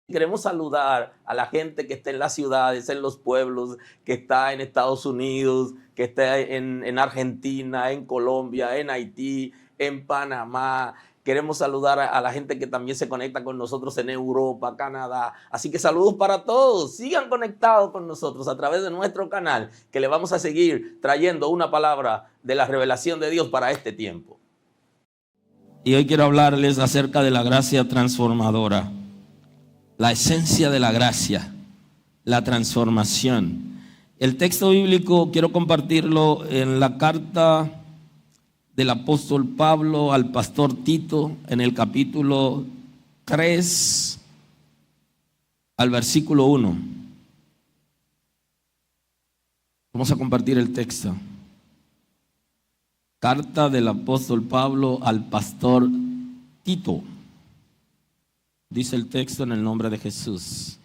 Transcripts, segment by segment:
Queremos saludar a la gente que está en las ciudades, en los pueblos, que está en Estados Unidos, que está en Argentina, en Colombia, en Haití, en Panamá. Queremos saludar a la gente que también se conecta con nosotros en Europa, Canadá. Así que saludos para todos. Sigan conectados con nosotros a través de nuestro canal, que le vamos a seguir trayendo una palabra de la revelación de Dios para este tiempo. Y hoy quiero hablarles acerca de la gracia transformadora. La esencia de la gracia, la transformación. El texto bíblico quiero compartirlo en la carta del apóstol Pablo al pastor Tito, en el capítulo 3 al versículo 1. Vamos a compartir el texto. Carta del apóstol Pablo al pastor Tito. Dice el texto en el nombre de Jesús.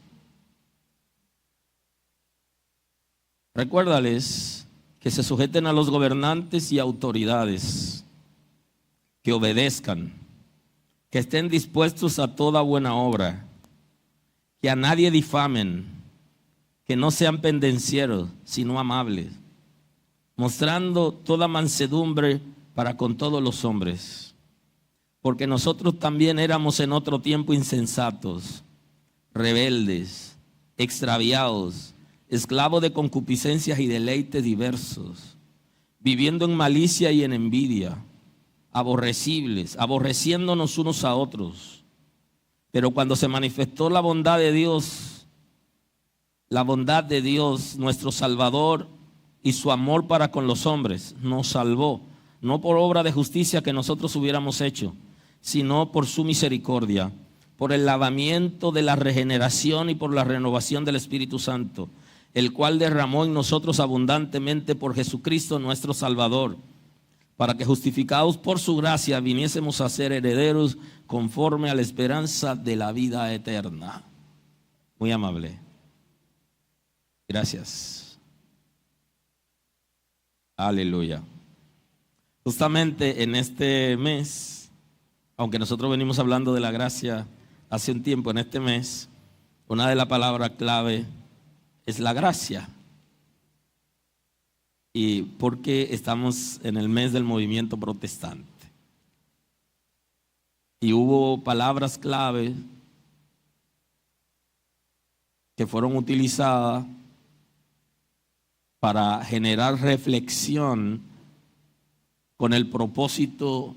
Recuérdales que se sujeten a los gobernantes y autoridades, que obedezcan, que estén dispuestos a toda buena obra, que a nadie difamen, que no sean pendencieros, sino amables, mostrando toda mansedumbre para con todos los hombres. Porque nosotros también éramos en otro tiempo insensatos, rebeldes, extraviados, esclavos de concupiscencias y deleites diversos, viviendo en malicia y en envidia, aborrecibles, aborreciéndonos unos a otros. Pero cuando se manifestó la bondad de Dios nuestro Salvador, y su amor para con los hombres, nos salvó, no por obra de justicia que nosotros hubiéramos hecho, sino por su misericordia, por el lavamiento de la regeneración y por la renovación del Espíritu Santo, el cual derramó en nosotros abundantemente por Jesucristo nuestro Salvador, para que justificados por su gracia viniésemos a ser herederos conforme a la esperanza de la vida eterna. Muy amable. Gracias. Aleluya. Justamente en este mes, aunque nosotros venimos hablando de la gracia hace un tiempo, en este mes, una de las palabras clave es la gracia. Y porque estamos en el mes del movimiento protestante. Y hubo palabras clave que fueron utilizadas para generar reflexión con el propósito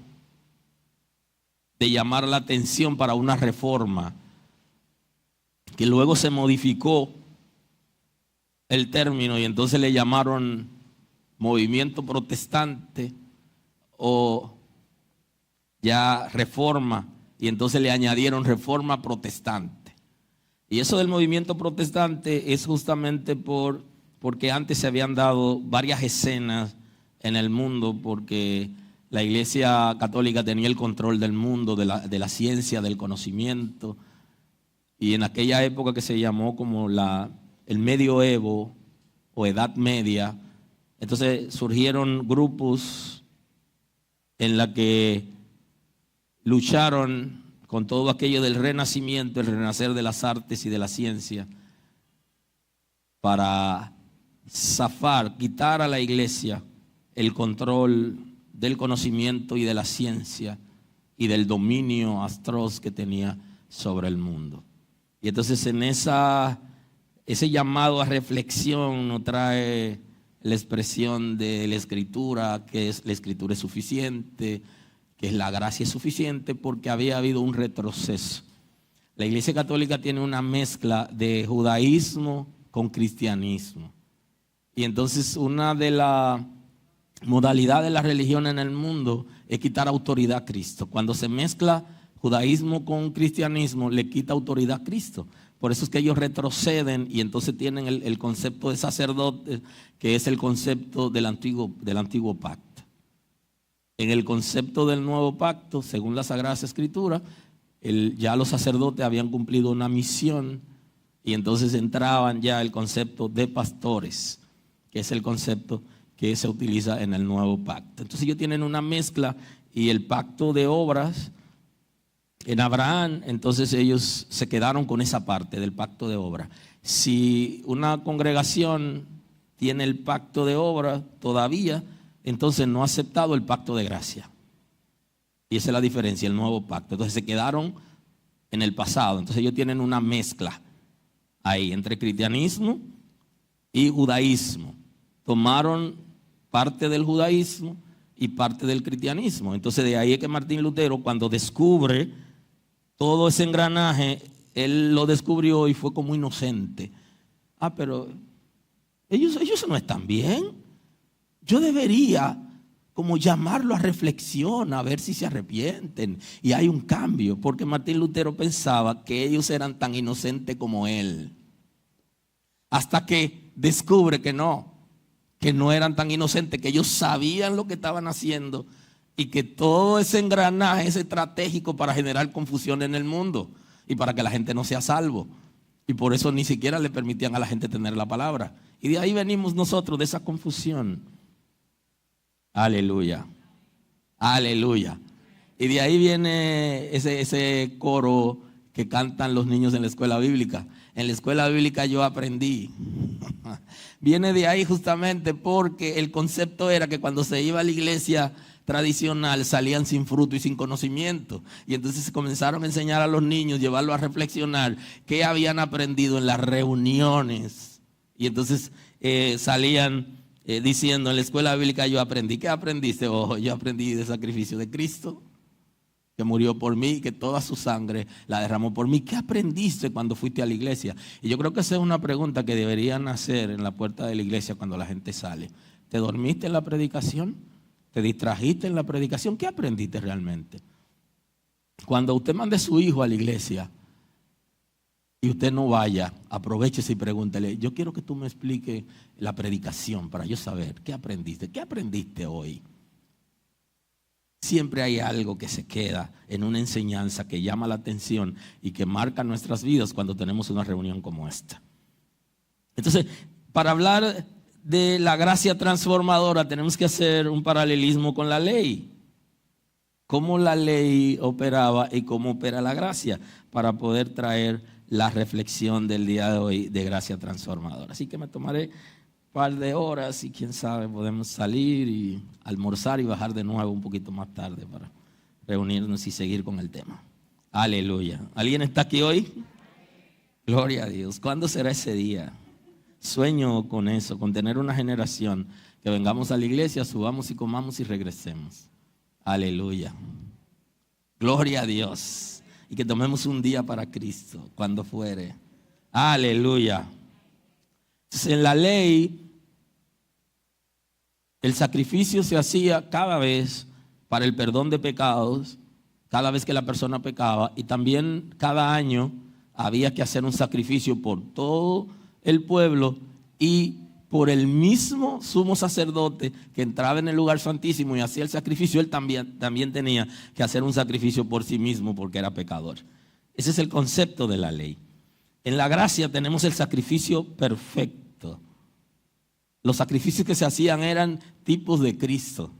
de llamar la atención para una reforma, que luego se modificó el término y entonces le llamaron movimiento protestante o ya reforma, y entonces le añadieron reforma protestante. Y eso del movimiento protestante es justamente porque antes se habían dado varias escenas en el mundo, porque la Iglesia Católica tenía el control del mundo, de la ciencia, del conocimiento. Y en aquella época que se llamó como el medioevo o Edad Media, entonces surgieron grupos en la que lucharon con todo aquello del renacimiento, el renacer de las artes y de la ciencia, para quitar a la Iglesia el control del conocimiento y de la ciencia y del dominio atroz que tenía sobre el mundo. Y entonces en ese llamado a reflexión nos trae la expresión de la Escritura, que la Escritura es suficiente, que la gracia es suficiente, porque había habido un retroceso. La Iglesia Católica tiene una mezcla de judaísmo con cristianismo. Y entonces una de las modalidad de la religión en el mundo es quitar autoridad a Cristo. Cuando se mezcla judaísmo con cristianismo, le quita autoridad a Cristo. Por eso es que ellos retroceden y entonces tienen el concepto de sacerdote, que es el concepto del antiguo pacto. En el concepto del nuevo pacto, según las Sagradas Escrituras, ya los sacerdotes habían cumplido una misión y entonces entraban ya el concepto de pastores, que es el concepto que se utiliza en el nuevo pacto. Entonces ellos tienen una mezcla, y el pacto de obras En Abraham, entonces ellos se quedaron con esa parte del pacto de obra. Si una congregación tiene el pacto de obra todavía, entonces no ha aceptado el pacto de gracia. Y esa es la diferencia, el nuevo pacto. Entonces se quedaron en el pasado. Entonces ellos tienen una mezcla ahí entre cristianismo y judaísmo. Tomaron parte del judaísmo y parte del cristianismo. Entonces de ahí es que Martín Lutero, cuando descubre todo ese engranaje, él lo descubrió y fue como inocente. Pero ellos no están bien. Yo debería como llamarlo a reflexión, a ver si se arrepienten y hay un cambio, porque Martín Lutero pensaba que ellos eran tan inocentes como él, hasta que descubre que no eran tan inocentes, que ellos sabían lo que estaban haciendo y que todo ese engranaje es estratégico para generar confusión en el mundo y para que la gente no sea salvo, y por eso ni siquiera le permitían a la gente tener la palabra, y de ahí venimos nosotros, de esa confusión. Aleluya, aleluya. Y de ahí viene ese coro que cantan los niños en la escuela bíblica. En la escuela bíblica yo aprendí. Viene de ahí justamente porque el concepto era que cuando se iba a la iglesia tradicional salían sin fruto y sin conocimiento. Y entonces se comenzaron a enseñar a los niños, llevarlos a reflexionar qué habían aprendido en las reuniones. Y entonces salían diciendo, en la escuela bíblica yo aprendí. ¿Qué aprendiste? Yo aprendí del sacrificio de Cristo, que murió por mí, que toda su sangre la derramó por mí. ¿Qué aprendiste cuando fuiste a la iglesia? Y yo creo que esa es una pregunta que deberían hacer en la puerta de la iglesia cuando la gente sale. ¿Te dormiste en la predicación? ¿Te distrajiste en la predicación? ¿Qué aprendiste realmente? Cuando usted mande a su hijo a la iglesia y usted no vaya, aprovéchese y pregúntele, yo quiero que tú me expliques la predicación para yo saber qué aprendiste. ¿Qué aprendiste hoy? Siempre hay algo que se queda en una enseñanza que llama la atención y que marca nuestras vidas cuando tenemos una reunión como esta. Entonces, para hablar de la gracia transformadora tenemos que hacer un paralelismo con la ley. Cómo la ley operaba y cómo opera la gracia, para poder traer la reflexión del día de hoy de gracia transformadora. Así que me tomaré un par de horas y quién sabe podemos salir y almorzar y bajar de nuevo un poquito más tarde para reunirnos y seguir con el tema. Aleluya. ¿Alguien está aquí hoy? Gloria a Dios. ¿Cuándo será ese día? Sueño con eso, con tener una generación que vengamos a la iglesia, subamos y comamos y regresemos. Aleluya. Gloria a Dios. Y que tomemos un día para Cristo cuando fuere. Aleluya. Entonces, en la ley, el sacrificio se hacía cada vez para el perdón de pecados, cada vez que la persona pecaba, y también cada año había que hacer un sacrificio por todo el pueblo y por el mismo sumo sacerdote que entraba en el lugar santísimo y hacía el sacrificio. Él también tenía que hacer un sacrificio por sí mismo porque era pecador. Ese es el concepto de la ley. En la gracia tenemos el sacrificio perfecto. Los sacrificios que se hacían eran tipos de Cristo,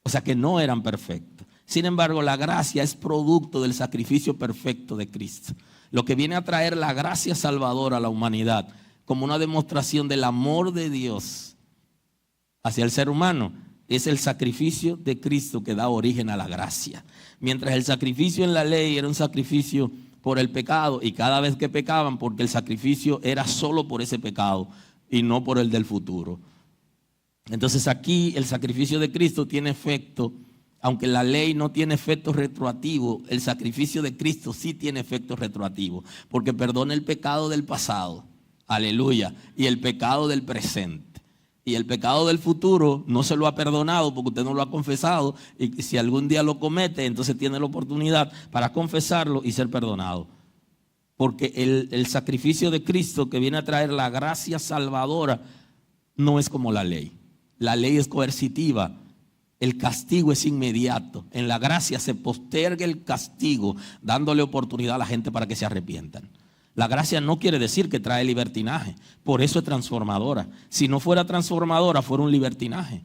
o sea que no eran perfectos. Sin embargo, la gracia es producto del sacrificio perfecto de Cristo. Lo que viene a traer la gracia salvadora a la humanidad como una demostración del amor de Dios hacia el ser humano es el sacrificio de Cristo que da origen a la gracia. Mientras el sacrificio en la ley era un sacrificio por el pecado y cada vez que pecaban, porque el sacrificio era solo por ese pecado y no por el del futuro. Entonces aquí el sacrificio de Cristo tiene efecto, aunque la ley no tiene efecto retroactivo, el sacrificio de Cristo sí tiene efecto retroactivo, porque perdona el pecado del pasado. Aleluya. Y el pecado del presente. Y el pecado del futuro no se lo ha perdonado porque usted no lo ha confesado. Y si algún día lo comete, entonces tiene la oportunidad para confesarlo y ser perdonado. Porque el sacrificio de Cristo que viene a traer la gracia salvadora no es como la ley. La ley es coercitiva. El castigo es inmediato. En la gracia se posterga el castigo, dándole oportunidad a la gente para que se arrepientan. La gracia no quiere decir que trae libertinaje, por eso es transformadora. Si no fuera transformadora, fuera un libertinaje.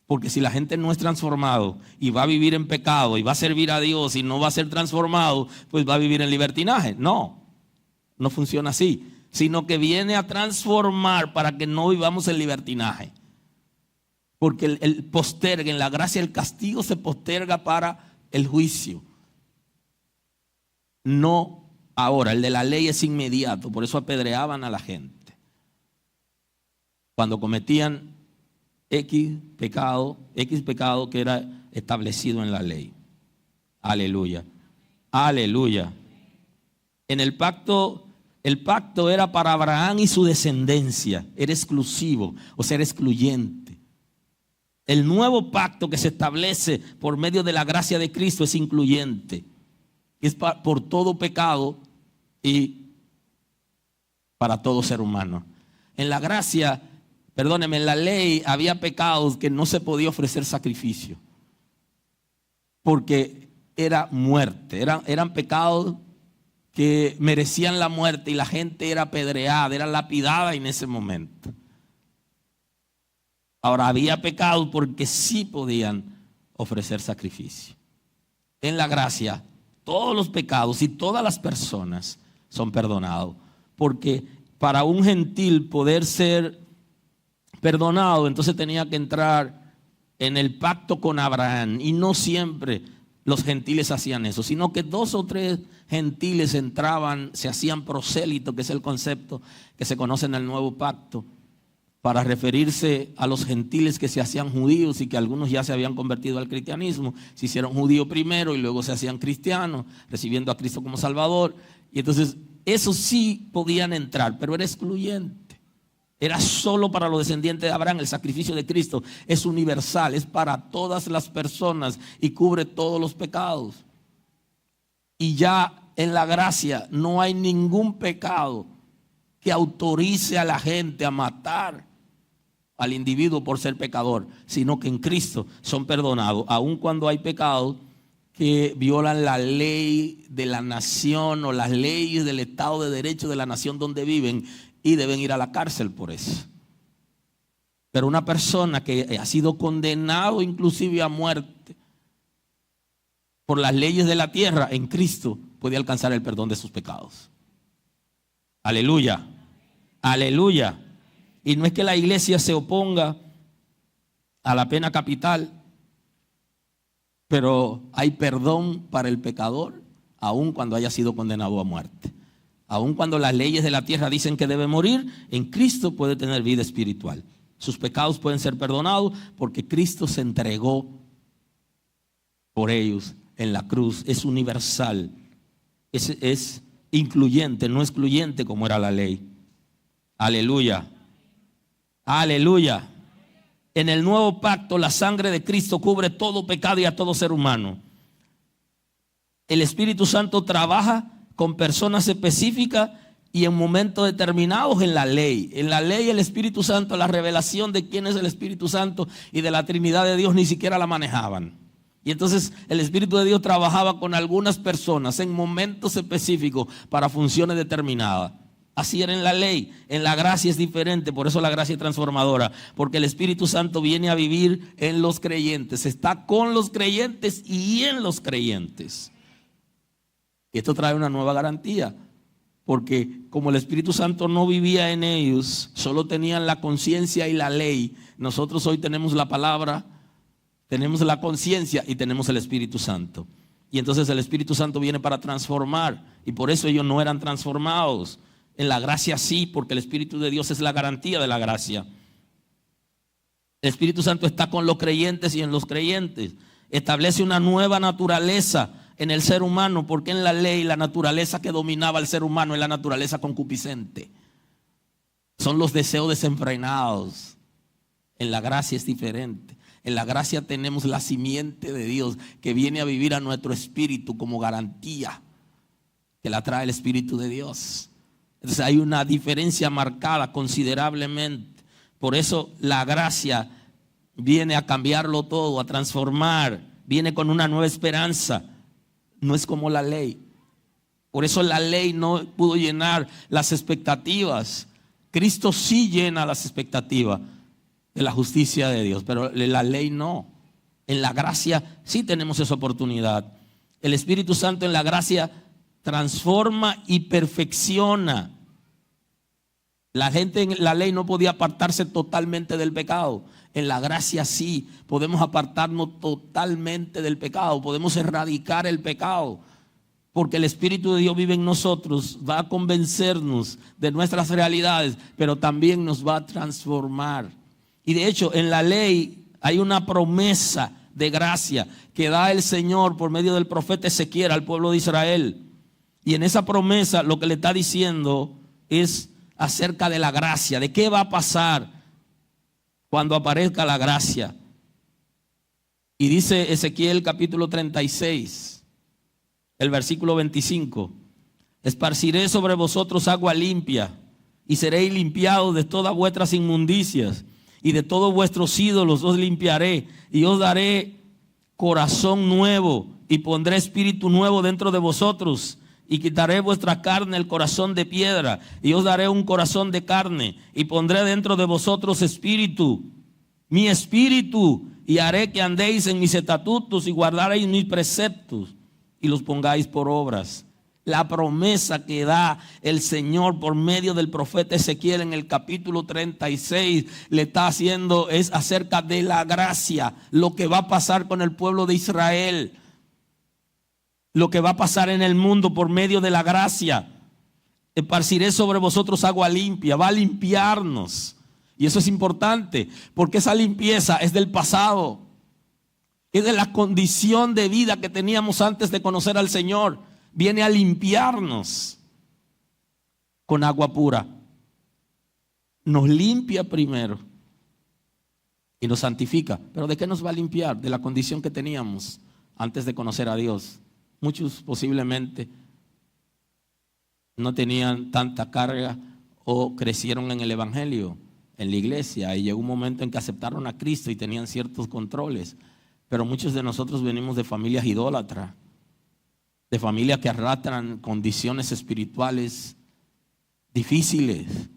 Porque si la gente no es transformado y va a vivir en pecado y va a servir a Dios y no va a ser transformado, pues va a vivir en libertinaje. No, no funciona así, sino que viene a transformar para que no vivamos en libertinaje. Porque el posterga, en la gracia el castigo se posterga para el juicio. No ahora, el de la ley es inmediato, por eso apedreaban a la gente. Cuando cometían X pecado que era establecido en la ley. Aleluya. Aleluya. En el pacto era para Abraham y su descendencia, era exclusivo, o sea, era excluyente. El nuevo pacto que se establece por medio de la gracia de Cristo es incluyente. Es por todo pecado y para todo ser humano. En la gracia, perdóneme, en la ley había pecados que no se podía ofrecer sacrificio. Porque era muerte, eran pecados que merecían la muerte y la gente era apedreada, era lapidada en ese momento. Ahora había pecados porque sí podían ofrecer sacrificio. En la gracia, todos los pecados y todas las personas son perdonados. Porque para un gentil poder ser perdonado, entonces tenía que entrar en el pacto con Abraham. Y no siempre los gentiles hacían eso, sino que 2 o 3 gentiles entraban, se hacían prosélitos, que es el concepto que se conoce en el nuevo pacto, para referirse a los gentiles que se hacían judíos y que algunos ya se habían convertido al cristianismo. Se hicieron judíos primero y luego se hacían cristianos, recibiendo a Cristo como Salvador. Y entonces esos sí podían entrar, pero era excluyente. Era solo para los descendientes de Abraham. El sacrificio de Cristo es universal, es para todas las personas y cubre todos los pecados. Y ya en la gracia no hay ningún pecado que autorice a la gente a matar al individuo por ser pecador, sino que en Cristo son perdonados, aun cuando hay pecados que violan la ley de la nación o las leyes del Estado de Derecho de la nación donde viven y deben ir a la cárcel por eso. Pero una persona que ha sido condenado inclusive a muerte por las leyes de la tierra, en Cristo puede alcanzar el perdón de sus pecados. Aleluya, aleluya. Y no es que la iglesia se oponga a la pena capital, pero hay perdón para el pecador, aun cuando haya sido condenado a muerte. Aun cuando las leyes de la tierra dicen que debe morir, en Cristo puede tener vida espiritual. Sus pecados pueden ser perdonados porque Cristo se entregó por ellos en la cruz. Es universal, es incluyente, no excluyente como era la ley. Aleluya. Aleluya. En el nuevo pacto la sangre de Cristo cubre todo pecado y a todo ser humano. El Espíritu Santo trabaja con personas específicas y en momentos determinados en la ley. En la ley el Espíritu Santo, la revelación de quién es el Espíritu Santo y de la Trinidad de Dios ni siquiera la manejaban. Y entonces el Espíritu de Dios trabajaba con algunas personas en momentos específicos para funciones determinadas. Así era en la ley. En la gracia es diferente, por eso la gracia es transformadora, porque el Espíritu Santo viene a vivir en los creyentes, está con los creyentes y en los creyentes. Y esto trae una nueva garantía, porque como el Espíritu Santo no vivía en ellos, solo tenían la conciencia y la ley. Nosotros hoy tenemos la palabra, tenemos la conciencia y tenemos el Espíritu Santo. Y entonces el Espíritu Santo viene para transformar, y por eso ellos no eran transformados. En la gracia sí, porque el Espíritu de Dios es la garantía de la gracia. El Espíritu Santo está con los creyentes y en los creyentes. Establece una nueva naturaleza en el ser humano, porque en la ley la naturaleza que dominaba al ser humano es la naturaleza concupiscente. Son los deseos desenfrenados. En la gracia es diferente. En la gracia tenemos la simiente de Dios que viene a vivir a nuestro espíritu como garantía que la trae el Espíritu de Dios. Entonces hay una diferencia marcada considerablemente. Por eso la gracia viene a cambiarlo todo, a transformar, viene con una nueva esperanza. No es como la ley. Por eso la ley no pudo llenar las expectativas. Cristo sí llena las expectativas. de la justicia de Dios, pero en la ley no. En la gracia sí tenemos esa oportunidad. El Espíritu Santo en la gracia transforma y perfecciona. La gente en la ley no podía apartarse totalmente del pecado. En la gracia sí, podemos apartarnos totalmente del pecado, podemos erradicar el pecado, porque el Espíritu de Dios vive en nosotros, va a convencernos de nuestras realidades, pero también nos va a transformar. Y de hecho, en la ley hay una promesa de gracia que da el Señor por medio del profeta Ezequiel al pueblo de Israel. Y en esa promesa lo que le está diciendo es acerca de la gracia, de qué va a pasar cuando aparezca la gracia. Y dice Ezequiel capítulo 36, el versículo 25: esparciré sobre vosotros agua limpia, y seréis limpiados de todas vuestras inmundicias, y de todos vuestros ídolos os limpiaré, y os daré corazón nuevo, y pondré espíritu nuevo dentro de vosotros, y quitaré vuestra carne, el corazón de piedra, y os daré un corazón de carne, y pondré dentro de vosotros espíritu, mi espíritu, y haré que andéis en mis estatutos y guardaréis mis preceptos y los pongáis por obras. La promesa que da el Señor por medio del profeta Ezequiel en el capítulo 36 le está haciendo es acerca de la gracia, lo que va a pasar con el pueblo de Israel, lo que va a pasar en el mundo por medio de la gracia. Esparciré sobre vosotros agua limpia, va a limpiarnos. Y eso es importante, porque esa limpieza es del pasado, es de la condición de vida que teníamos antes de conocer al Señor. Viene a limpiarnos con agua pura. Nos limpia primero y nos santifica. ¿Pero de qué nos va a limpiar? De la condición que teníamos antes de conocer a Dios. Muchos posiblemente no tenían tanta carga o crecieron en el evangelio, en la iglesia, y llegó un momento en que aceptaron a Cristo y tenían ciertos controles. Pero muchos de nosotros venimos de familias idólatras, de familias que arrastran condiciones espirituales difíciles.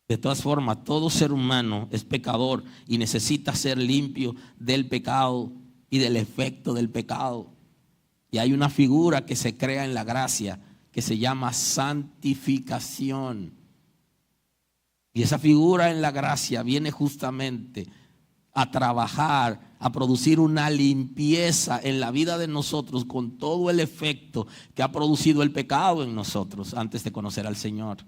De todas formas, todo ser humano es pecador y necesita ser limpio del pecado y del efecto del pecado. Y hay una figura que se crea en la gracia que se llama santificación. Y esa figura en la gracia viene justamente a trabajar, a producir una limpieza en la vida de nosotros con todo el efecto que ha producido el pecado en nosotros antes de conocer al Señor.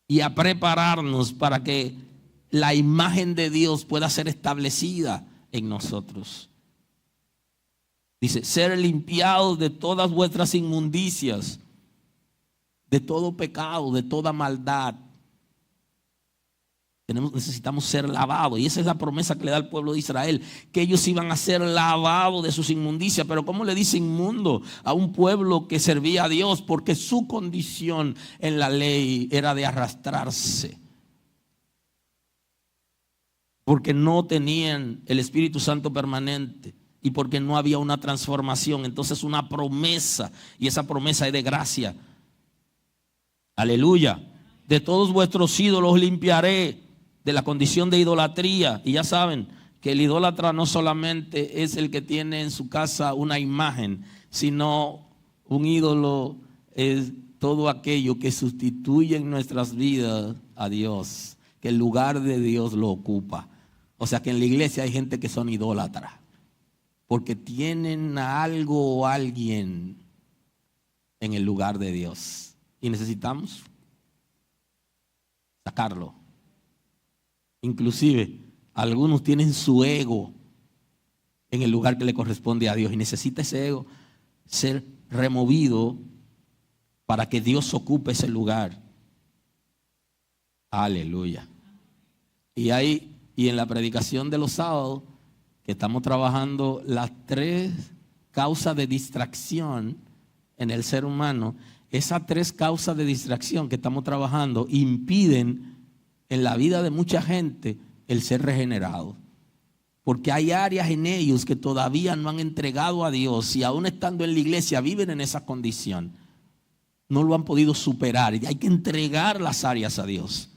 Y a prepararnos para que la imagen de Dios pueda ser establecida en nosotros. Dice, ser limpiados de todas vuestras inmundicias, de todo pecado, de toda maldad. Necesitamos ser lavados, y esa es la promesa que le da al pueblo de Israel, que ellos iban a ser lavados de sus inmundicias. Pero ¿cómo le dice inmundo a un pueblo que servía a Dios? Porque su condición en la ley era de arrastrarse, porque no tenían el Espíritu Santo permanente y porque no había una transformación. Entonces una promesa, y esa promesa es de gracia. Aleluya. De todos vuestros ídolos limpiaré, de la condición de idolatría. Y ya saben que el idólatra no solamente es el que tiene en su casa una imagen, sino un ídolo es todo aquello que sustituye en nuestras vidas a Dios, que el lugar de Dios lo ocupa. O sea que en la iglesia hay gente que son idólatras, porque tienen a algo o a alguien en el lugar de Dios. Y necesitamos sacarlo. Inclusive algunos tienen su ego en el lugar que le corresponde a Dios, y necesita ese ego ser removido para que Dios ocupe ese lugar. Aleluya. Y en la predicación de los sábados, que estamos trabajando las 3 causas de distracción en el ser humano, esas 3 causas de distracción que estamos trabajando impiden en la vida de mucha gente el ser regenerado. Porque hay áreas en ellos que todavía no han entregado a Dios, y aún estando en la iglesia viven en esa condición. No lo han podido superar, y hay que entregar las áreas a Dios.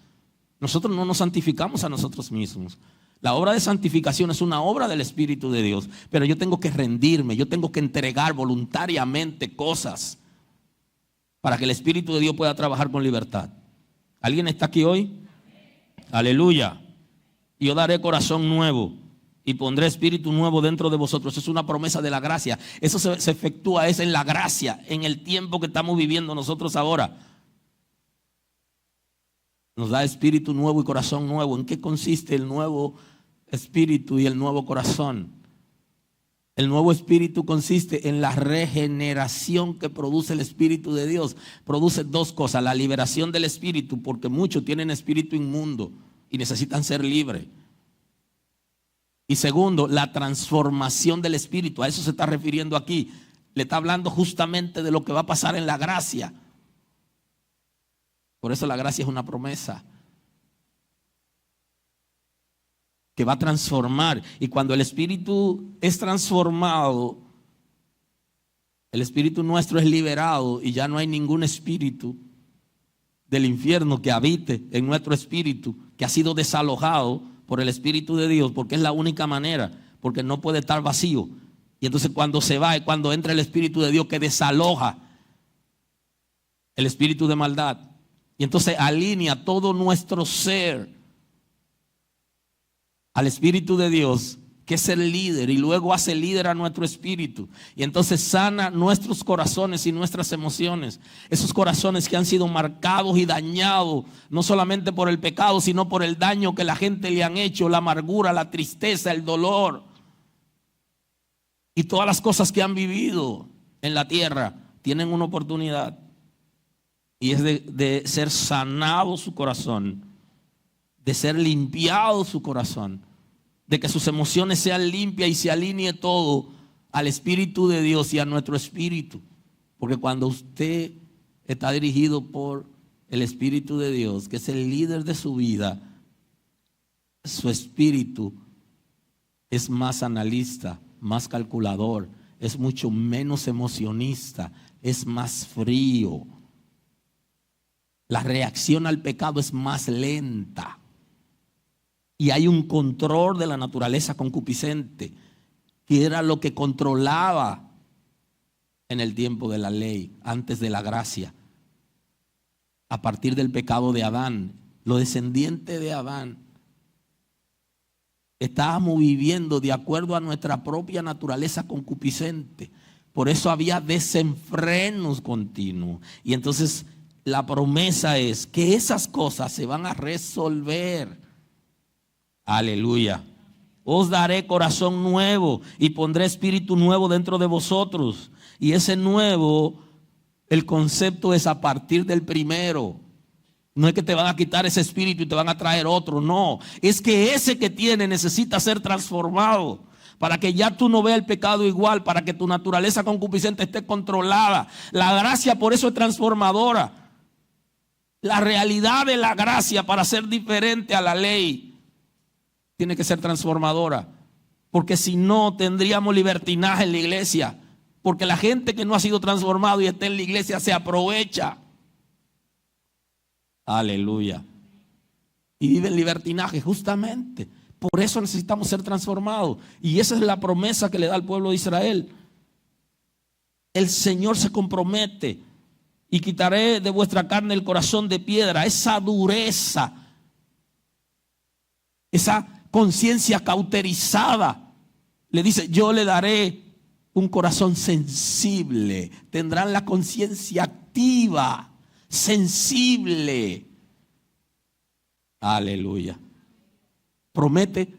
Nosotros no nos santificamos a nosotros mismos. La obra de santificación es una obra del Espíritu de Dios, pero yo tengo que rendirme, yo tengo que entregar voluntariamente cosas para que el Espíritu de Dios pueda trabajar con libertad. ¿Alguien está aquí hoy? Aleluya. Yo daré corazón nuevo y pondré espíritu nuevo dentro de vosotros. Es una promesa de la gracia. Eso se efectúa es en la gracia, en el tiempo que estamos viviendo nosotros ahora. Nos da espíritu nuevo y corazón nuevo. ¿En qué consiste el nuevo espíritu y el nuevo corazón? El nuevo espíritu consiste en la regeneración que produce el Espíritu de Dios. Produce dos cosas: la liberación del espíritu, porque muchos tienen espíritu inmundo y necesitan ser libres. Y segundo, la transformación del espíritu. A eso se está refiriendo aquí. Le está hablando justamente de lo que va a pasar en la gracia. Por eso la gracia es una promesa que va a transformar. Y cuando el espíritu es transformado, el espíritu nuestro es liberado y ya no hay ningún espíritu del infierno que habite en nuestro espíritu, que ha sido desalojado por el Espíritu de Dios, porque es la única manera, porque no puede estar vacío. Y entonces cuando se va es cuando entra el Espíritu de Dios que desaloja el espíritu de maldad. Y entonces alinea todo nuestro ser al Espíritu de Dios, que es el líder, y luego hace líder a nuestro espíritu. Y entonces sana nuestros corazones y nuestras emociones. Esos corazones que han sido marcados y dañados, no solamente por el pecado, sino por el daño que la gente le han hecho, la amargura, la tristeza, el dolor. Y todas las cosas que han vivido en la tierra tienen una oportunidad. Y es de ser sanado su corazón, de ser limpiado su corazón, de que sus emociones sean limpias y se alinee todo al Espíritu de Dios y a nuestro espíritu. Porque cuando usted está dirigido por el Espíritu de Dios, que es el líder de su vida, su espíritu es más analista, más calculador, es mucho menos emocionista, es más frío. La reacción al pecado es más lenta. Y hay un control de la naturaleza concupiscente, que era lo que controlaba en el tiempo de la ley, antes de la gracia. A partir del pecado de Adán, los descendientes de Adán, estábamos viviendo de acuerdo a nuestra propia naturaleza concupiscente. Por eso había desenfrenos continuos. Y entonces la promesa es que esas cosas se van a resolver. Aleluya. Os daré corazón nuevo y pondré espíritu nuevo dentro de vosotros. Y ese nuevo, el concepto es a partir del primero. No es que te van a quitar ese espíritu y te van a traer otro, no. Es que ese que tiene necesita ser transformado para que ya tú no veas el pecado igual, para que tu naturaleza concupiscente esté controlada. La gracia por eso es transformadora. La realidad de la gracia para ser diferente a la ley tiene que ser transformadora, porque si no tendríamos libertinaje en la iglesia, porque la gente que no ha sido transformado y está en la iglesia se aprovecha. Aleluya. Y vive en libertinaje justamente. Por eso necesitamos ser transformados. Y esa es la promesa que le da al pueblo de Israel. El Señor se compromete: y quitaré de vuestra carne el corazón de piedra, esa dureza, esa conciencia cauterizada. Le dice: yo le daré un corazón sensible. Tendrán la conciencia activa, sensible. Aleluya. Promete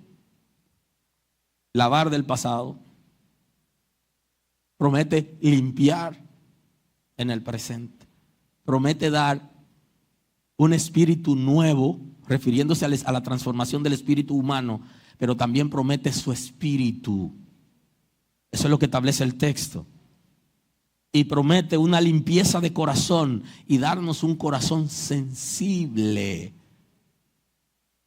lavar del pasado. Promete limpiar en el presente. Promete dar un espíritu nuevo, refiriéndose a la transformación del espíritu humano, pero también promete su espíritu. Eso es lo que establece el texto. Y promete una limpieza de corazón y darnos un corazón sensible,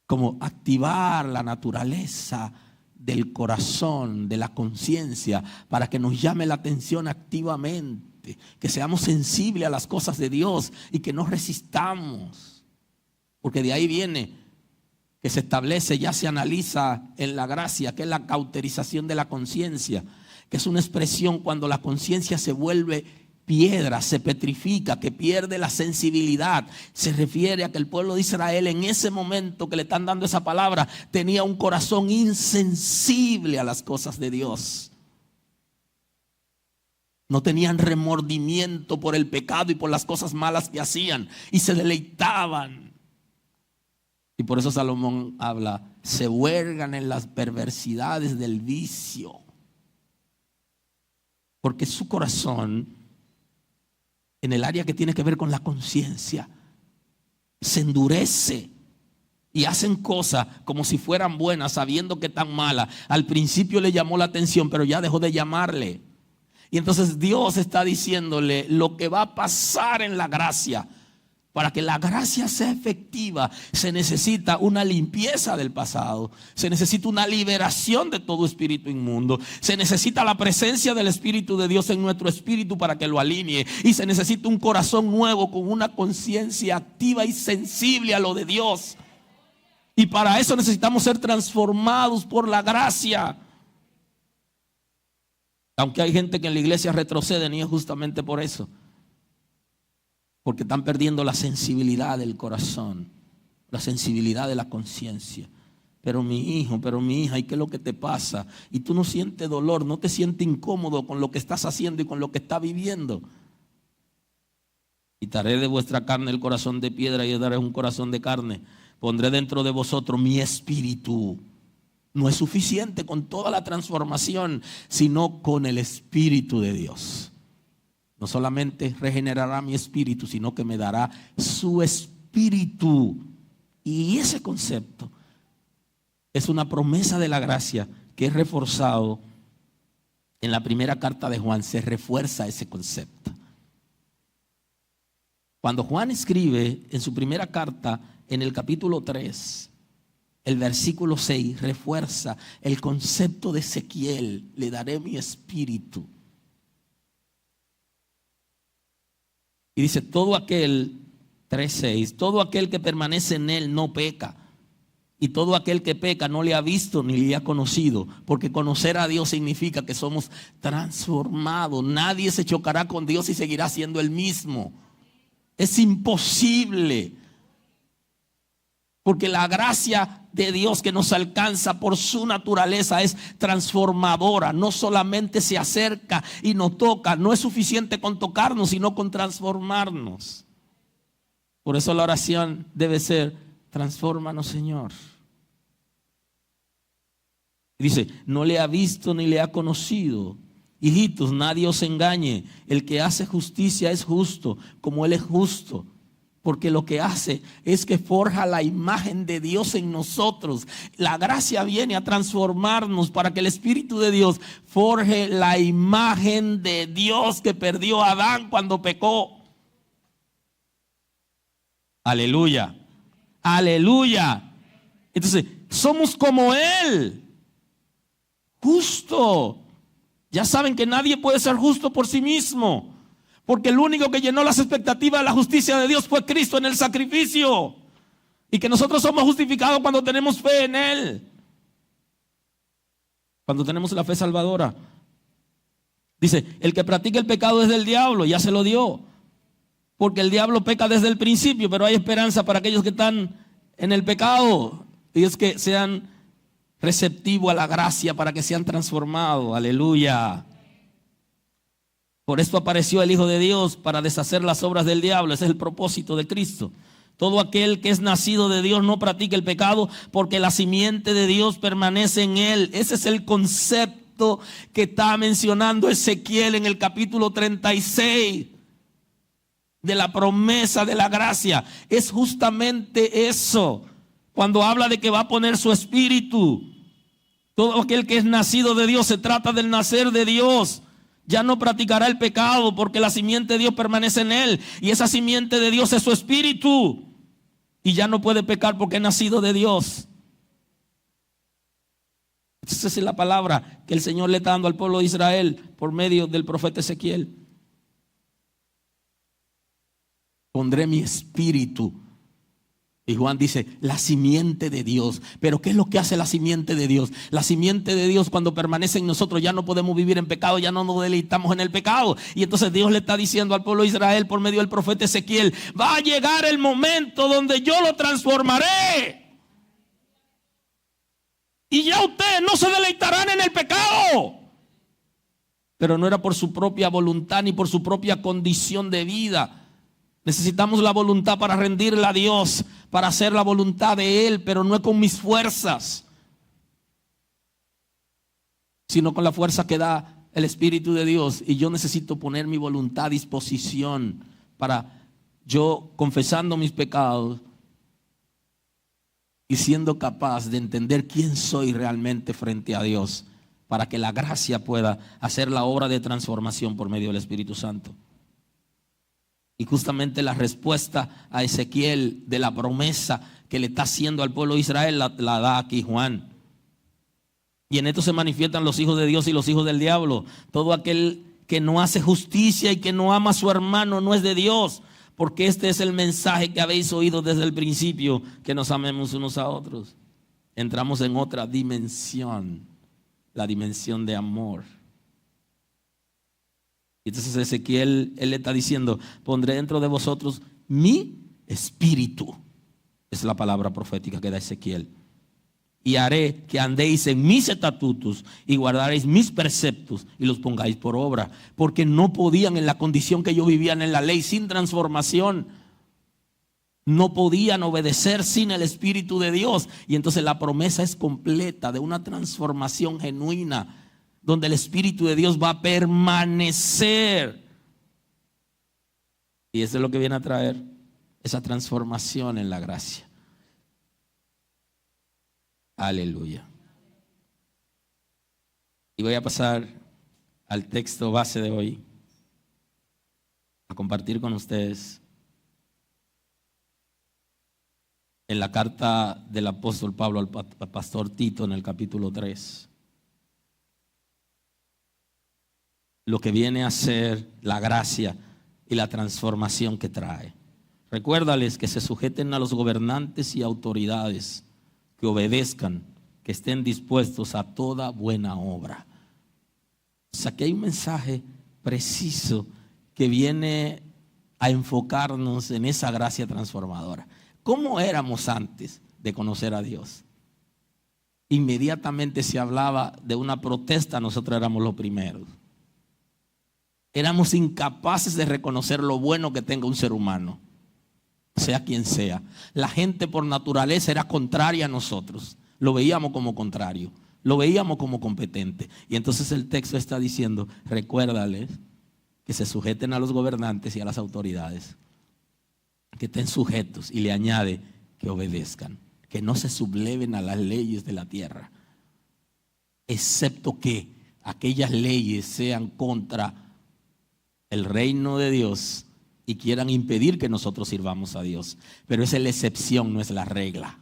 como activar la naturaleza del corazón, de la conciencia, para que nos llame la atención activamente, que seamos sensibles a las cosas de Dios y que no resistamos. Porque de ahí viene que se establece, ya se analiza en la gracia, que es la cauterización de la conciencia, que es una expresión cuando la conciencia se vuelve piedra, se petrifica, que pierde la sensibilidad. Se refiere a que el pueblo de Israel en ese momento que le están dando esa palabra tenía un corazón insensible a las cosas de Dios. No tenían remordimiento por el pecado y por las cosas malas que hacían y se deleitaban. Y por eso Salomón habla, se huelgan en las perversidades del vicio. Porque su corazón, en el área que tiene que ver con la conciencia, se endurece y hacen cosas como si fueran buenas, sabiendo que están malas. Al principio le llamó la atención, pero ya dejó de llamarle. Y entonces Dios está diciéndole lo que va a pasar en la gracia. Para que la gracia sea efectiva, se necesita una limpieza del pasado. Se necesita una liberación de todo espíritu inmundo. Se necesita la presencia del Espíritu de Dios en nuestro espíritu para que lo alinee. Y se necesita un corazón nuevo con una conciencia activa y sensible a lo de Dios. Y para eso necesitamos ser transformados por la gracia. Aunque hay gente que en la iglesia retrocede, y es justamente por eso. Porque están perdiendo la sensibilidad del corazón, la sensibilidad de la conciencia. Pero mi hijo, pero mi hija, ¿y qué es lo que te pasa? Y tú no sientes dolor, no te sientes incómodo con lo que estás haciendo y con lo que estás viviendo. Quitaré de vuestra carne el corazón de piedra y os daré un corazón de carne. Pondré dentro de vosotros mi espíritu. No es suficiente con toda la transformación, sino con el Espíritu de Dios. No solamente regenerará mi espíritu, sino que me dará su espíritu. Y ese concepto es una promesa de la gracia que es reforzado en la primera carta de Juan. Se refuerza ese concepto. Cuando Juan escribe en su primera carta, en el capítulo 3, el versículo 6, refuerza el concepto de Ezequiel: le daré mi espíritu. Y dice, todo aquel, 3:6, todo aquel que permanece en él no peca. Y todo aquel que peca no le ha visto ni le ha conocido. Porque conocer a Dios significa que somos transformados. Nadie se chocará con Dios y seguirá siendo el mismo. Es imposible. Porque la gracia de Dios que nos alcanza por su naturaleza es transformadora. No solamente se acerca y nos toca. No es suficiente con tocarnos, sino con transformarnos. Por eso la oración debe ser: transfórmanos, Señor. Dice, no le ha visto ni le ha conocido. Hijitos, nadie os engañe. El que hace justicia es justo, como Él es justo. Porque lo que hace es que forja la imagen de Dios en nosotros. La gracia viene a transformarnos para que el Espíritu de Dios forje la imagen de Dios que perdió a Adán cuando pecó. Aleluya. Aleluya. Entonces, somos como Él. Justo. Ya saben que nadie puede ser justo por sí mismo. Porque el único que llenó las expectativas de la justicia de Dios fue Cristo en el sacrificio. Y que nosotros somos justificados cuando tenemos fe en Él. Cuando tenemos la fe salvadora. Dice, el que practica el pecado es del diablo, ya se lo dio. Porque el diablo peca desde el principio, pero hay esperanza para aquellos que están en el pecado. Y es que sean receptivos a la gracia para que sean transformados. Aleluya. Por esto apareció el Hijo de Dios, para deshacer las obras del diablo. Ese es el propósito de Cristo. Todo aquel que es nacido de Dios no practica el pecado, porque la simiente de Dios permanece en él. Ese es el concepto que está mencionando Ezequiel en el capítulo 36 de la promesa de la gracia. Es justamente eso, cuando habla de que va a poner su espíritu. Todo aquel que es nacido de Dios, se trata del nacer de Dios. Ya no practicará el pecado, porque la simiente de Dios permanece en él. Y esa simiente de Dios es su espíritu. Y ya no puede pecar porque es nacido de Dios. Esa es la palabra que el Señor le está dando al pueblo de Israel por medio del profeta Ezequiel. Pondré mi espíritu Y Juan dice, la simiente de Dios. Pero ¿qué es lo que hace la simiente de Dios? La simiente de Dios, cuando permanece en nosotros, ya no podemos vivir en pecado, ya no nos deleitamos en el pecado. Y entonces Dios le está diciendo al pueblo de Israel por medio del profeta Ezequiel, va a llegar el momento donde yo lo transformaré. Y ya ustedes no se deleitarán en el pecado. Pero no era por su propia voluntad ni por su propia condición de vida. Necesitamos la voluntad para rendirla a Dios, para hacer la voluntad de Él, pero no es con mis fuerzas, sino con la fuerza que da el Espíritu de Dios. Y yo necesito poner mi voluntad a disposición para yo, confesando mis pecados y siendo capaz de entender quién soy realmente frente a Dios, para que la gracia pueda hacer la obra de transformación por medio del Espíritu Santo. Y justamente la respuesta a Ezequiel de la promesa que le está haciendo al pueblo de Israel la da aquí Juan. Y en esto se manifiestan los hijos de Dios y los hijos del diablo. Todo aquel que no hace justicia y que no ama a su hermano no es de Dios, porque este es el mensaje que habéis oído desde el principio, que nos amemos unos a otros. Entramos en otra dimensión, la dimensión de amor. Entonces Ezequiel, él le está diciendo, pondré dentro de vosotros mi espíritu. Es la palabra profética que da Ezequiel. Y haré que andéis en mis estatutos y guardaréis mis preceptos y los pongáis por obra. Porque no podían, en la condición que ellos vivían en la ley, sin transformación, no podían obedecer sin el Espíritu de Dios. Y entonces la promesa es completa de una transformación genuina, donde el Espíritu de Dios va a permanecer. Y eso es lo que viene a traer esa transformación en la gracia. Aleluya. Y voy a pasar al texto base de hoy, a compartir con ustedes en la carta del apóstol Pablo al pastor Tito, en el capítulo 3. Lo que viene a ser la gracia y la transformación que trae. Recuérdales que se sujeten a los gobernantes y autoridades, que obedezcan, que estén dispuestos a toda buena obra. O sea que hay un mensaje preciso que viene a enfocarnos en esa gracia transformadora. ¿Cómo éramos antes de conocer a Dios? Inmediatamente se hablaba de una protesta, nosotros éramos los primeros. Éramos incapaces de reconocer lo bueno que tenga un ser humano, sea quien sea. La gente por naturaleza era contraria a nosotros. Lo veíamos como contrario, lo veíamos como competente. Y entonces el texto está diciendo, recuérdales que se sujeten a los gobernantes y a las autoridades, que estén sujetos, y le añade que obedezcan, que no se subleven a las leyes de la tierra, excepto que aquellas leyes sean contra el reino de Dios y quieran impedir que nosotros sirvamos a Dios. Pero esa es la excepción, no es la regla.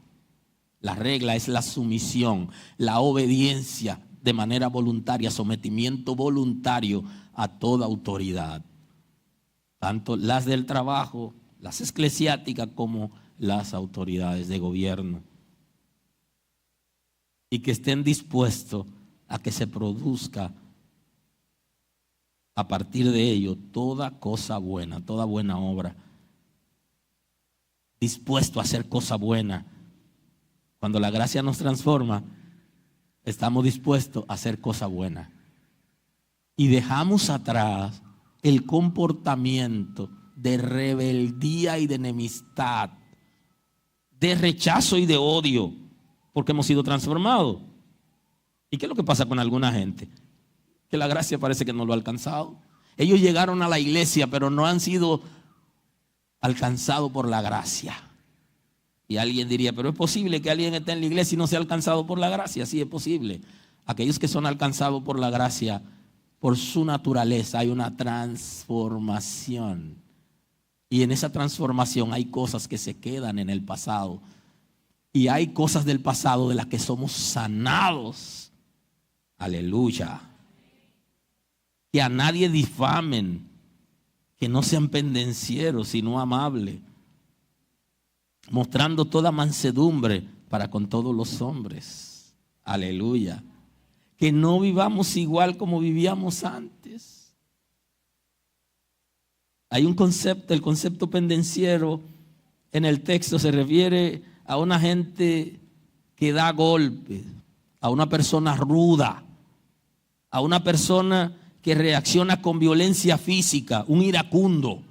La regla es la sumisión, la obediencia de manera voluntaria, sometimiento voluntario a toda autoridad, tanto las del trabajo, las eclesiásticas, como las autoridades de gobierno. Y que estén dispuestos a que se produzca a partir de ello toda cosa buena, toda buena obra. Dispuesto a hacer cosa buena. Cuando la gracia nos transforma, estamos dispuestos a hacer cosa buena. Y dejamos atrás el comportamiento de rebeldía y de enemistad, de rechazo y de odio, porque hemos sido transformados. ¿Y qué es lo que pasa con alguna gente? Que la gracia parece que no lo ha alcanzado. Ellos llegaron a la iglesia, pero no han sido alcanzados por la gracia. Y alguien diría, pero es posible que alguien esté en la iglesia y no sea alcanzado por la gracia. Sí, es posible. Aquellos que son alcanzados por la gracia, por su naturaleza hay una transformación. Y en esa transformación hay cosas que se quedan en el pasado. Y hay cosas del pasado de las que somos sanados. Aleluya. Que a nadie difamen, que no sean pendencieros, sino amables, mostrando toda mansedumbre para con todos los hombres. Aleluya. Que no vivamos igual como vivíamos antes. Hay un concepto, el concepto pendenciero en el texto se refiere a una gente que da golpes, a una persona ruda, a una persona que reacciona con violencia física, un iracundo.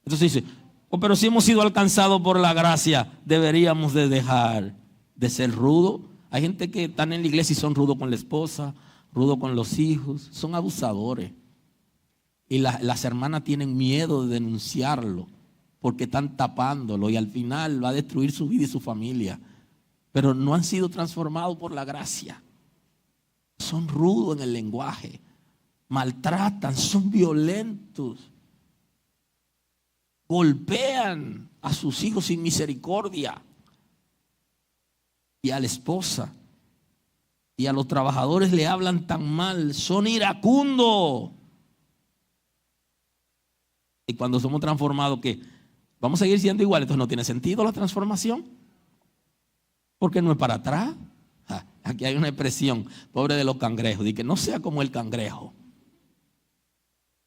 Entonces dice, oh, pero si hemos sido alcanzados por la gracia, deberíamos de dejar de ser rudos. Hay gente que están en la iglesia y son rudos con la esposa, rudos con los hijos, son abusadores. Y las hermanas tienen miedo de denunciarlo porque están tapándolo y al final va a destruir su vida y su familia. Pero no han sido transformados por la gracia. Son rudos en el lenguaje, maltratan, son violentos, golpean a sus hijos sin misericordia y a la esposa. Y a los trabajadores le hablan tan mal, son iracundos. Y cuando somos transformados, ¿qué? ¿Vamos a seguir siendo iguales? Entonces no tiene sentido la transformación. Porque no es para atrás. Aquí hay una expresión, pobre de los cangrejos, de que no sea como el cangrejo.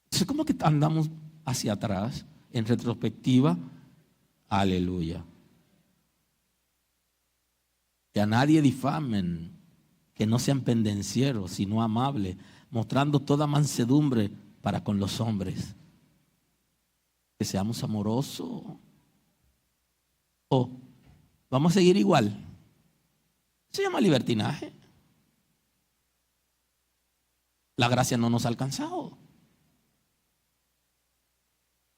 Entonces, ¿cómo que andamos hacia atrás en retrospectiva? Aleluya. Que a nadie difamen, que no sean pendencieros, sino amables, mostrando toda mansedumbre para con los hombres. Que seamos amorosos. O vamos a seguir igual. Se llama libertinaje. La gracia no nos ha alcanzado.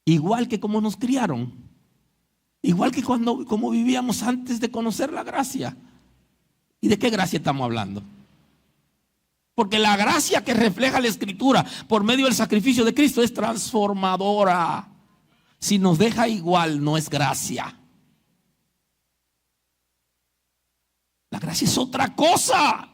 Igual que como nos criaron. Igual que como vivíamos antes de conocer la gracia. ¿Y de qué gracia estamos hablando? Porque la gracia que refleja la Escritura por medio del sacrificio de Cristo es transformadora. Si nos deja igual, no es gracia. La gracia es otra cosa.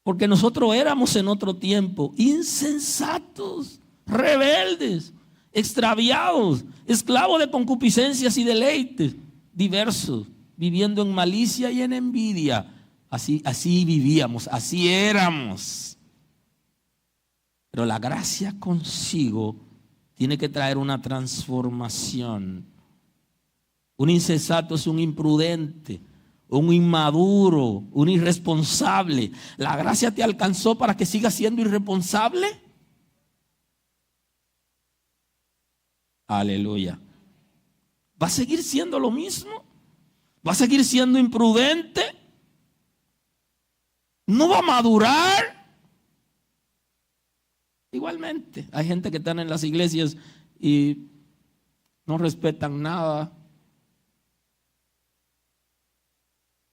Porque nosotros éramos en otro tiempo insensatos, rebeldes, extraviados, esclavos de concupiscencias y deleites diversos, viviendo en malicia y en envidia. Así vivíamos, así éramos. Pero la gracia consigo tiene que traer una transformación. Un insensato es un imprudente, un inmaduro, un irresponsable. ¿La gracia te alcanzó para que sigas siendo irresponsable? Aleluya. ¿Va a seguir siendo lo mismo? ¿Va a seguir siendo imprudente? ¿No va a madurar? Igualmente, hay gente que están en las iglesias y no respetan nada.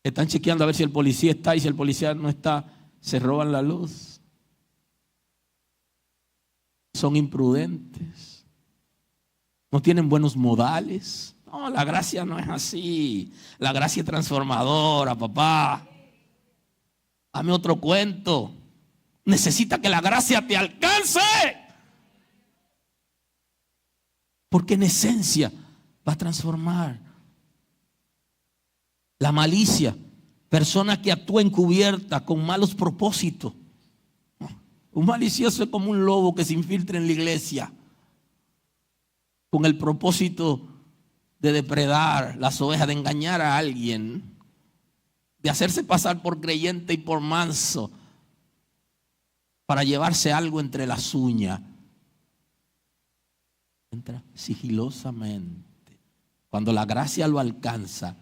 Están chequeando a ver si el policía está y si el policía no está, se roban la luz. Son imprudentes. No tienen buenos modales. No, la gracia no es así. La gracia es transformadora, papá. Dame otro cuento. Necesita que la gracia te alcance. Porque en esencia va a transformar. La malicia, persona que actúa encubierta con malos propósitos. Un malicioso es como un lobo que se infiltra en la iglesia con el propósito de depredar las ovejas, de engañar a alguien, de hacerse pasar por creyente y por manso para llevarse algo entre las uñas. Entra sigilosamente. Cuando la gracia lo alcanza,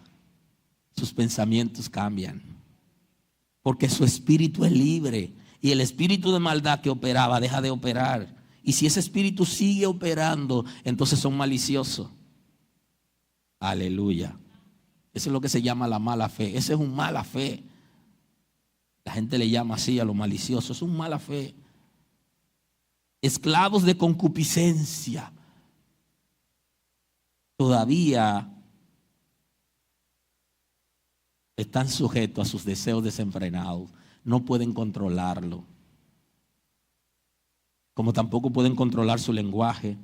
sus pensamientos cambian. Porque su espíritu es libre. Y el espíritu de maldad que operaba deja de operar. Y si ese espíritu sigue operando, entonces son maliciosos. Aleluya. Eso es lo que se llama la mala fe. Ese es un mala fe. La gente le llama así a lo malicioso. Es un mala fe. Esclavos de concupiscencia. Todavía están sujetos a sus deseos desenfrenados. No pueden controlarlo. Como tampoco pueden controlar su lenguaje.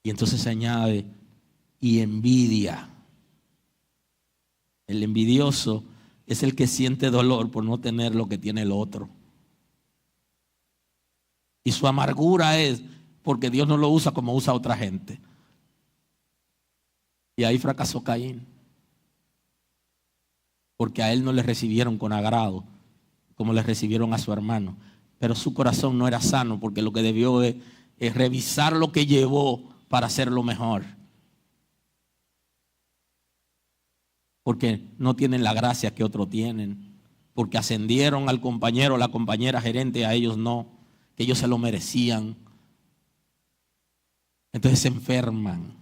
Y entonces se añade, y envidia. El envidioso es el que siente dolor por no tener lo que tiene el otro. Y su amargura es porque Dios no lo usa como usa a otra gente. Y ahí fracasó Caín. Porque a él no le recibieron con agrado como le recibieron a su hermano. Pero su corazón no era sano, porque lo que debió es revisar lo que llevó para hacerlo mejor. Porque no tienen la gracia que otros tienen. Porque ascendieron al compañero o la compañera gerente, a ellos no. Que ellos se lo merecían. Entonces se enferman.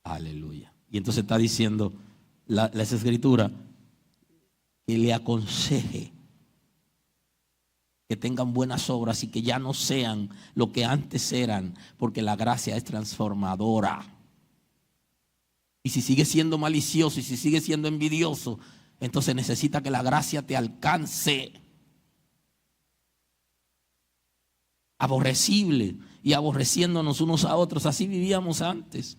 Aleluya. Y entonces está diciendo la Escritura que le aconseje que tengan buenas obras y que ya no sean lo que antes eran, porque la gracia es transformadora. Y si sigue siendo malicioso y si sigue siendo envidioso, entonces necesita que la gracia te alcance. Aborrecible y aborreciéndonos unos a otros. Así vivíamos antes.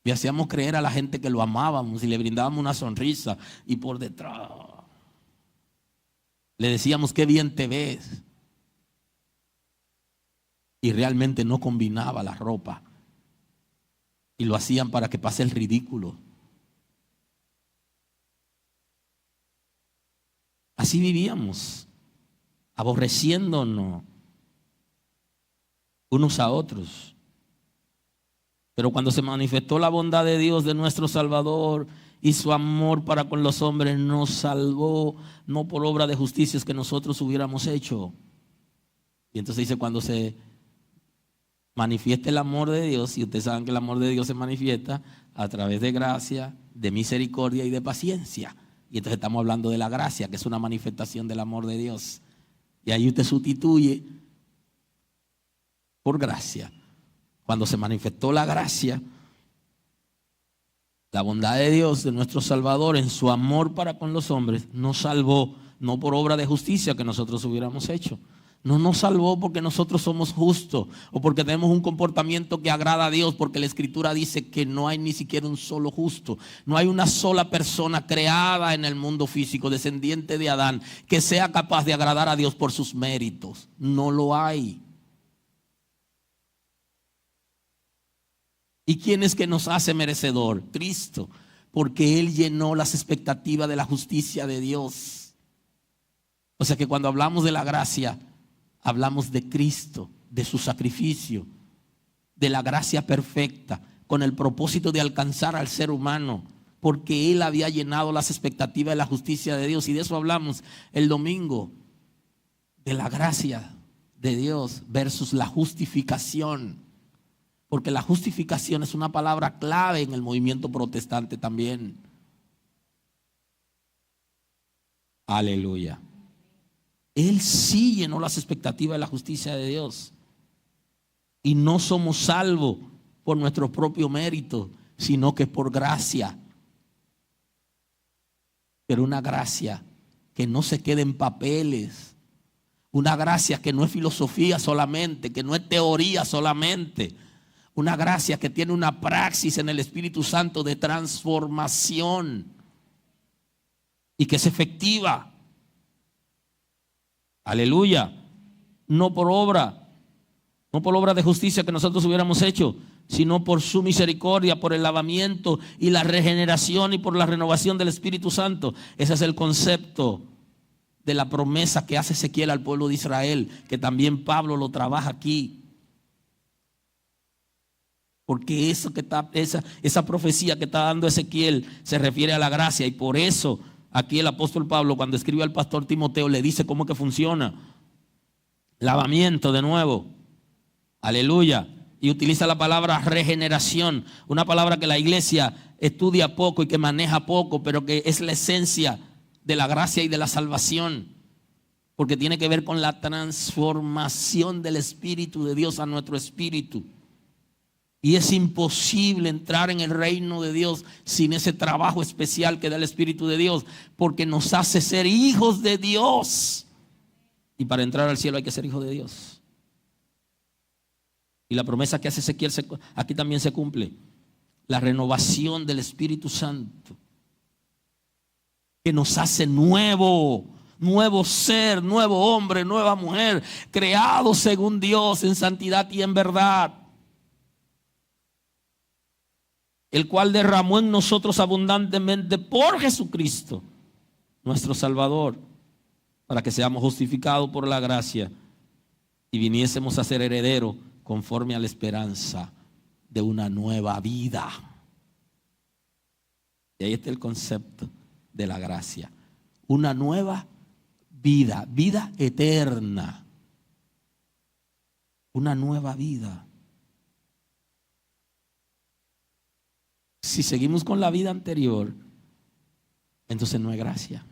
Y hacíamos creer a la gente que lo amábamos y le brindábamos una sonrisa, y por detrás le decíamos qué bien te ves, y realmente no combinaba la ropa y lo hacían para que pase el ridículo. Así vivíamos, aborreciéndonos unos a otros. Pero cuando se manifestó la bondad de Dios, de nuestro Salvador, y su amor para con los hombres, nos salvó, no por obra de justicias que nosotros hubiéramos hecho. Y entonces dice, cuando se manifieste el amor de Dios, y ustedes saben que el amor de Dios se manifiesta a través de gracia, de misericordia y de paciencia. Y entonces estamos hablando de la gracia, que es una manifestación del amor de Dios. Y ahí usted sustituye por gracia. Cuando se manifestó la gracia, la bondad de Dios, de nuestro Salvador, en su amor para con los hombres, nos salvó, no por obra de justicia que nosotros hubiéramos hecho. No nos salvó porque nosotros somos justos o porque tenemos un comportamiento que agrada a Dios, porque la Escritura dice que no hay ni siquiera un solo justo. No hay una sola persona creada en el mundo físico, descendiente de Adán, que sea capaz de agradar a Dios por sus méritos. No lo hay. ¿Y quién es que nos hace merecedor? Cristo, porque Él llenó las expectativas de la justicia de Dios. O sea que cuando hablamos de la gracia, hablamos de Cristo, de su sacrificio, de la gracia perfecta, con el propósito de alcanzar al ser humano, porque Él había llenado las expectativas de la justicia de Dios. Y de eso hablamos el domingo, de la gracia de Dios versus la justificación. Porque la justificación es una palabra clave en el movimiento protestante también. Aleluya. Él sí llenó las expectativas de la justicia de Dios. Y no somos salvos por nuestro propio mérito, sino que por gracia. Pero una gracia que no se quede en papeles. Una gracia que no es filosofía solamente, que no es teoría solamente. Una gracia que tiene una praxis en el Espíritu Santo de transformación y que es efectiva. Aleluya. No por obra de justicia que nosotros hubiéramos hecho, sino por su misericordia, por el lavamiento y la regeneración y por la renovación del Espíritu Santo. Ese es el concepto de la promesa que hace Ezequiel al pueblo de Israel, que también Pablo lo trabaja aquí. Porque esa profecía que está dando Ezequiel se refiere a la gracia, y por eso aquí el apóstol Pablo, cuando escribe al pastor Timoteo, le dice cómo que funciona. Lavamiento de nuevo. Aleluya. Y utiliza la palabra regeneración, una palabra que la iglesia estudia poco y que maneja poco, pero que es la esencia de la gracia y de la salvación, porque tiene que ver con la transformación del Espíritu de Dios a nuestro espíritu. Y es imposible entrar en el reino de Dios sin ese trabajo especial que da el Espíritu de Dios, porque nos hace ser hijos de Dios. Y para entrar al cielo hay que ser hijo de Dios. Y la promesa que hace Ezequiel aquí también se cumple. La renovación del Espíritu Santo, que nos hace nuevo ser, nuevo hombre, nueva mujer, creado según Dios en santidad y en verdad, el cual derramó en nosotros abundantemente por Jesucristo, nuestro Salvador, para que seamos justificados por la gracia y viniésemos a ser herederos conforme a la esperanza de una nueva vida. Y ahí está el concepto de la gracia. Una nueva vida, vida eterna. Una nueva vida. Si seguimos con la vida anterior, entonces no hay gracia.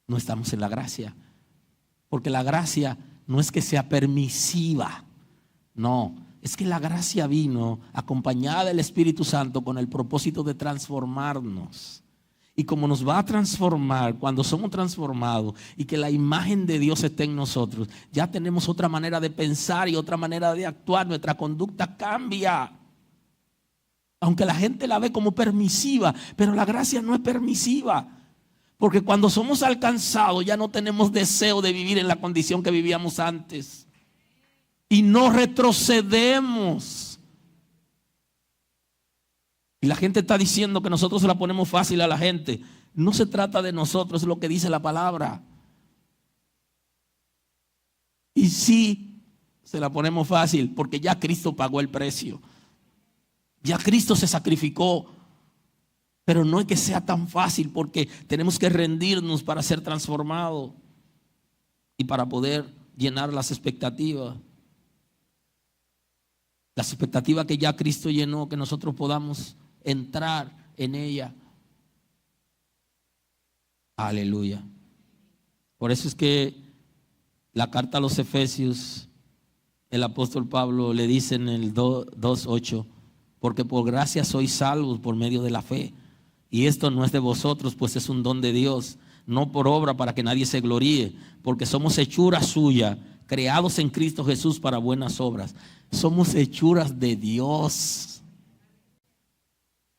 No estamos en la gracia. Porque la gracia no es que sea permisiva. No, es que la gracia vino acompañada del Espíritu Santo con el propósito de transformarnos. Y como nos va a transformar, cuando somos transformados y que la imagen de Dios esté en nosotros, ya tenemos otra manera de pensar y otra manera de actuar. Nuestra conducta cambia. Aunque la gente la ve como permisiva, pero la gracia no es permisiva. Porque cuando somos alcanzados ya no tenemos deseo de vivir en la condición que vivíamos antes. Y no retrocedemos. Y la gente está diciendo que nosotros se la ponemos fácil a la gente. No se trata de nosotros, es lo que dice la palabra. Y sí, se la ponemos fácil porque ya Cristo pagó el precio. Ya Cristo se sacrificó. Pero no es que sea tan fácil porque tenemos que rendirnos para ser transformados y para poder llenar las expectativas. Las expectativas que ya Cristo llenó, que nosotros podamos entrar en ella. Aleluya. Por eso es que la carta a los Efesios, el apóstol Pablo le dice en el 2:8, porque por gracia sois salvos por medio de la fe. Y esto no es de vosotros, pues es un don de Dios, no por obra para que nadie se gloríe, porque somos hechura suya, creados en Cristo Jesús para buenas obras. Somos hechuras de Dios.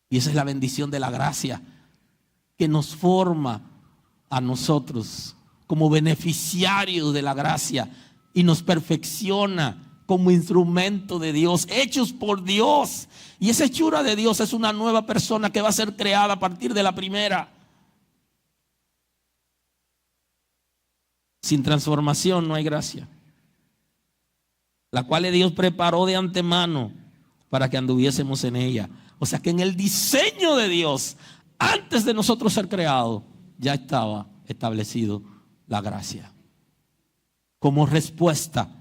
Y esa es la bendición de la gracia, que nos forma a nosotros como beneficiarios de la gracia y nos perfecciona como instrumento de Dios, hechos por Dios. Y esa hechura de Dios es una nueva persona que va a ser creada a partir de la primera. Sin transformación no hay gracia, la cual Dios preparó de antemano para que anduviésemos en ella. O sea que en el diseño de Dios, antes de nosotros ser creados, ya estaba establecido la gracia como respuesta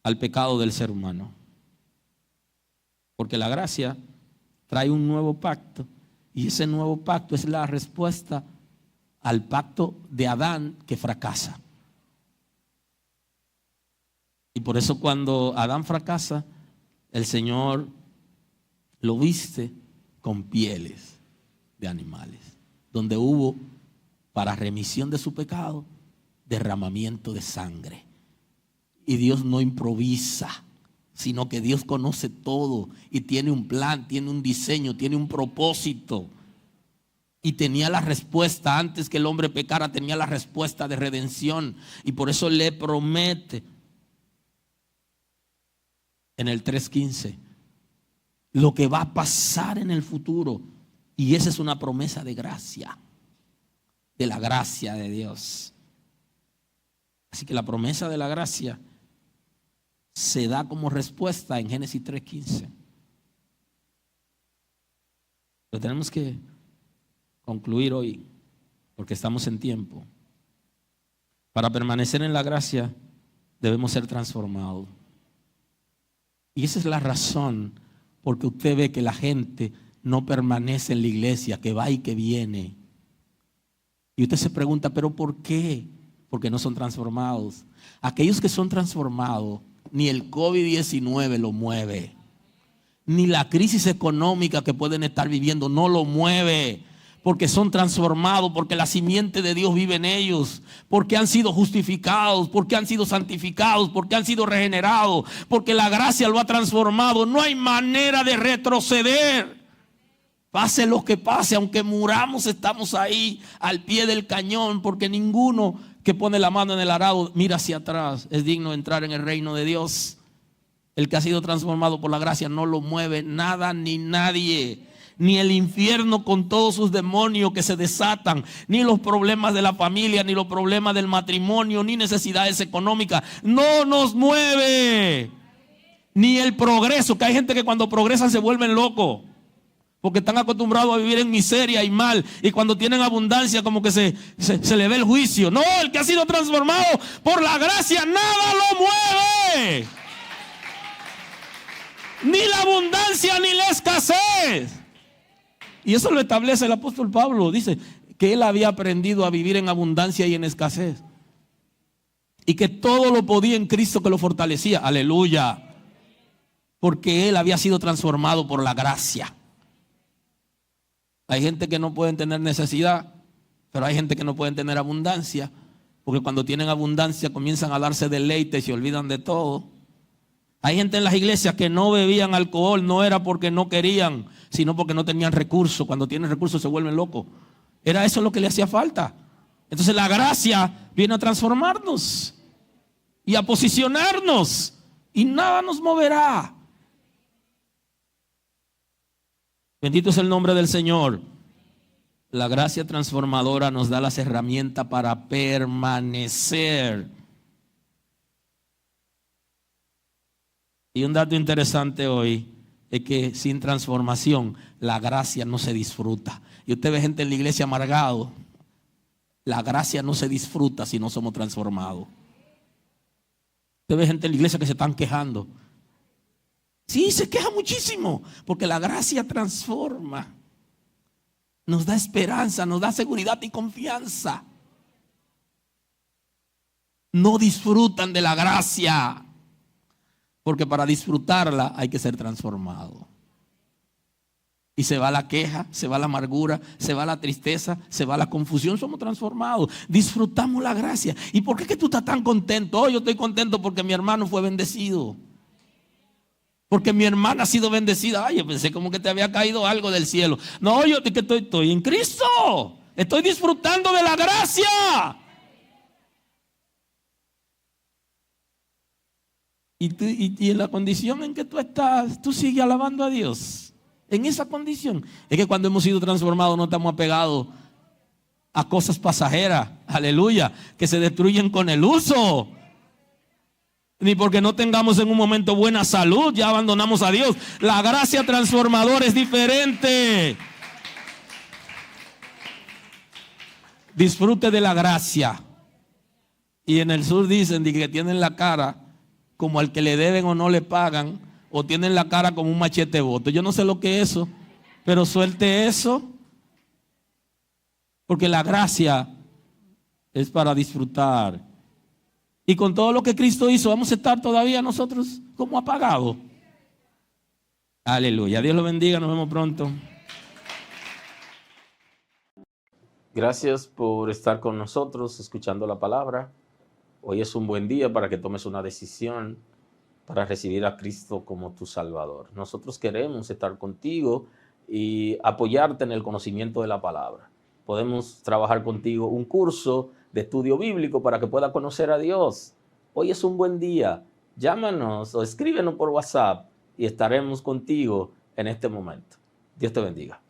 al pecado del ser humano. Porque la gracia trae un nuevo pacto, y ese nuevo pacto es la respuesta al pacto de Adán que fracasa. Y por eso cuando Adán fracasa, el Señor lo viste con pieles de animales, donde hubo, para remisión de su pecado, derramamiento de sangre. Y Dios no improvisa, sino que Dios conoce todo y tiene un plan, tiene un diseño, tiene un propósito. Y tenía la respuesta, antes que el hombre pecara, tenía la respuesta de redención. Y por eso le promete en el 3:15 lo que va a pasar en el futuro. Y esa es una promesa de gracia, de la gracia de Dios. Así que la promesa de la gracia se da como respuesta en Génesis 3:15. Pero tenemos que concluir hoy, porque estamos en tiempo. Para permanecer en la gracia debemos ser transformados. Y esa es la razón porque usted ve que la gente no permanece en la iglesia, que va y que viene. Y usted se pregunta, ¿pero por qué? Porque no son transformados. Aquellos que son transformados, ni el COVID-19 lo mueve, ni la crisis económica que pueden estar viviendo no lo mueve, porque son transformados, porque la simiente de Dios vive en ellos, porque han sido justificados, porque han sido santificados, porque han sido regenerados, porque la gracia lo ha transformado. No hay manera de retroceder. Pase lo que pase, aunque muramos, estamos ahí al pie del cañón, porque ninguno que pone la mano en el arado mira hacia atrás. Es digno de entrar en el reino de Dios. El que ha sido transformado por la gracia no lo mueve nada ni nadie. Ni el infierno con todos sus demonios que se desatan, ni los problemas de la familia, ni los problemas del matrimonio, ni necesidades económicas. No nos mueve. Ni el progreso, que hay gente que cuando progresan se vuelven locos, porque están acostumbrados a vivir en miseria y mal, y cuando tienen abundancia como que se le ve el juicio. No, el que ha sido transformado por la gracia, nada lo mueve. Ni la abundancia ni la escasez. Y eso lo establece el apóstol Pablo. Dice que él había aprendido a vivir en abundancia y en escasez, y que todo lo podía en Cristo que lo fortalecía. Aleluya. Porque él había sido transformado por la gracia. Hay gente que no pueden tener necesidad, pero hay gente que no pueden tener abundancia, porque cuando tienen abundancia comienzan a darse deleite y se olvidan de todo. Hay gente en las iglesias que no bebían alcohol, no era porque no querían, sino porque no tenían recursos. Cuando tienen recursos se vuelven locos. Era eso lo que le hacía falta. Entonces la gracia viene a transformarnos y a posicionarnos, y nada nos moverá. Bendito es el nombre del Señor. La gracia transformadora nos da las herramientas para permanecer. Y un dato interesante hoy es que sin transformación la gracia no se disfruta. Y usted ve gente en la iglesia amargado. La gracia no se disfruta si no somos transformados. Usted ve gente en la iglesia que se están quejando. Sí, se queja muchísimo, porque la gracia transforma. Nos da esperanza, nos da seguridad y confianza. No disfrutan de la gracia, porque para disfrutarla hay que ser transformado. Y se va la queja, se va la amargura, se va la tristeza, se va la confusión. Somos transformados, disfrutamos la gracia. ¿Y por qué es que tú estás tan contento? Oh, yo estoy contento porque mi hermano fue bendecido, porque mi hermana ha sido bendecida. Ay, yo pensé como que te había caído algo del cielo. No, yo que estoy en Cristo. Estoy disfrutando de la gracia. Y en la condición en que tú estás, tú sigues alabando a Dios. En esa condición. Es que cuando hemos sido transformados no estamos apegados a cosas pasajeras. Aleluya. Que se destruyen con el uso. Ni porque no tengamos en un momento buena salud, ya abandonamos a Dios. La gracia transformadora es diferente. Disfrute de la gracia. Y en el sur dicen que tienen la cara como al que le deben o no le pagan, o tienen la cara como un machete boto. Yo no sé lo que es eso, pero suelte eso, porque la gracia es para disfrutar. Y con todo lo que Cristo hizo, vamos a estar todavía nosotros como apagados. Aleluya. Dios lo bendiga. Nos vemos pronto. Gracias por estar con nosotros escuchando la palabra. Hoy es un buen día para que tomes una decisión para recibir a Cristo como tu Salvador. Nosotros queremos estar contigo y apoyarte en el conocimiento de la palabra. Podemos trabajar contigo un curso de estudio bíblico para que puedas conocer a Dios. Hoy es un buen día. Llámanos o escríbenos por WhatsApp y estaremos contigo en este momento. Dios te bendiga.